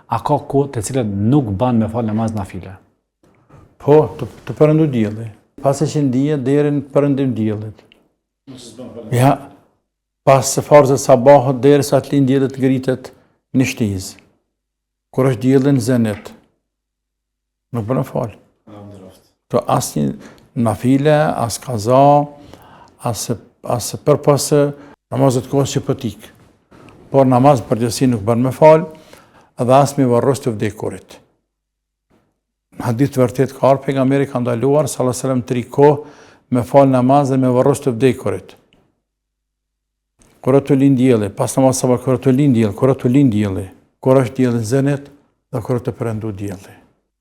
A ka kohë të cilat nuk ban me fal namaz nafile? Po, të përëndu dielli. Pas e që ndije, deri në përëndim diellit. Ja, pas së farzët sabahut, deri sa të linë diellit ngritet në shtiz. Kur është dielli në zenit, nuk bën me fal. To asnjë nafile, as kaza, as përpasë namazet kohës që pëtik. Por namaz përgjithësi nuk bën me fal, edhe as me varros të vdekurit. Në hadith të vërtet ka ardhur pejgamberi ka ndaluar sallallahu alajhi wasallam 3 kohë me fal namaz dhe me varros të vdekurit. Kur të lind dielli, pas namaz sabah kur të lind dielli, kur është dielli në zenit dhe kur të perëndu dielli.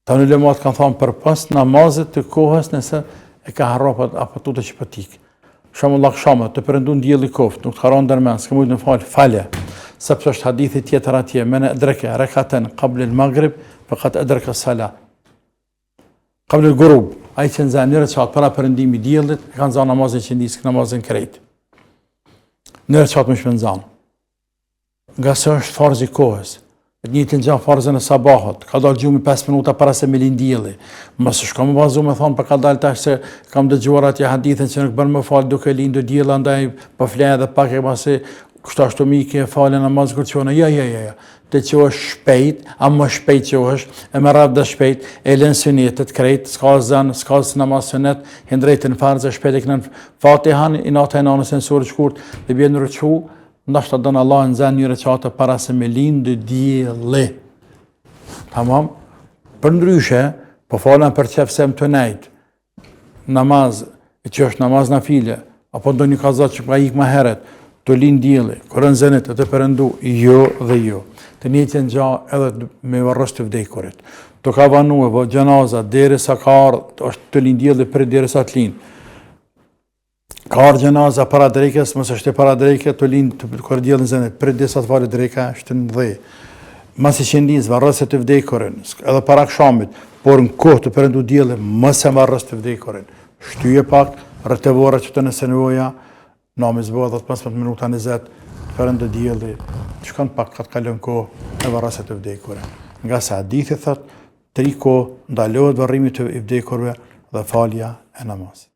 Tani ulemat kanë thënë përpas namazit të kohës nëse e ka harruar apo tutë që pëtik. Shembull akşamut të perëndon dielli koft, nuk të harron ndërmend, s'ke mujt në falje. Sepse është hadithi tjetër atje, men adraka rakatan qabla al-maghrib faqad adraka as-salah. Qabla al-ghurub, ai që nxan një recat para perëndimit diellit, e kanë nxan namazin që nis namazin krejt. Në recat më shpenzan. Nga sa është farzi kohës. Të njëjtën gjë farzën e sabahut, ka dalë gjumi 5 minuta para se me lind dielli. Mos shkon më bazu me thon për ka dalë tash se kam dëgjuar atje hadithin që nuk bën më fal duke lindur dielli, andaj po flen edhe pak e pasi kështu ashtu mikë falën namaz kur çon. Ja. Të qosh shpejt, a më shpejt qosh, e më radh shpejt, e lën sunetet krejt, s'ka zan, s'ka namaz sunet, hindrejtën farzë shpejt e kanë Fatihan i natë në sensor shkurt, dhe bën rëçu. Ndashta don Allah në zën një recate para se me lindë dielli. Tamam? Për ndryshe, po falan për çefsem të nejt. Namaz, që është namaz nafile, apo ndonjë kaza që ka ik më herët, të lind dielli, kur në zenit të perëndu, jo dhe jo. Të njëjtën gjë edhe me varros të vdekurit. To ka vanuar vo xhenaza derisa ka ardhur, është të lind dielli për derisa të lind. Ka ardhur xhenaza para drekës, mos është para drekës, të lind kur dielli në zenit, për derisa të falë dreka, është në dhë. Mos i qendiz varros të vdekurin, edhe para akşamit, por në kohë të perëndu dielli, mos e varros të vdekurin. Shtyje pak rrethëvora që të nëse nevoja, namaz bëhet 15 minuta 20, perëndu dielli, shkon pak ka të kalon kohë e varros të vdekurin. Nga sa hadithi thotë, 3 kohë ndalohet varrimi të vdekurve dhe falja e namazit.